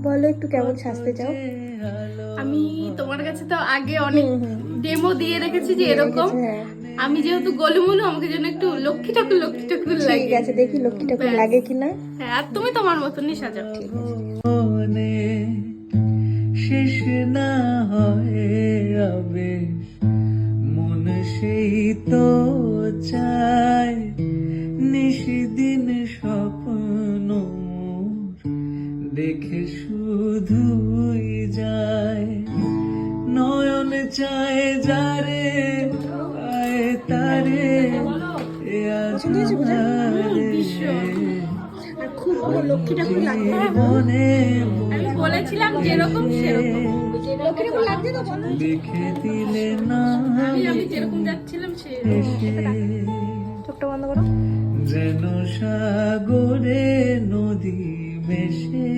বলো একটু কেমন সাজতে চাও? আমি তোমার কাছে তো আগে অনেক ডেমো দিয়ে রেখেছি যে এরকম। হ্যাঁ আমি যেহেতু গোলুমুলু, আমাকে যেন একটু লক্ষ্মী ঠাকুর ঠিক লাগে। আছে, দেখি লক্ষ্মী ঠাকুর ব্যাস। লাগে কিনা। হ্যাঁ, আর তুমি তোমার মতনই সাজাও। ঠিক আছে। মনে শেষ না হয় আবেশ, মন সেই তো চায় নিশিদিন স্বপ্ন মোর দেখে শুধুই যায়, নয়ন চায় যারে পায় তারে এ পছন্দ হয়েছে পূজা? আর খুব লক্ষ্মী ঠাকুর লাগবে। মনে আমি বলেছিলাম যেরকম সেরকম। লক্ষ্মী ঠাকুর লাগছে তো বলো। লিখে দিলে না আমি যেরকম যাচ্ছিলাম চোখটা বন্ধ করো। যেন সাগরে নদী মেশে।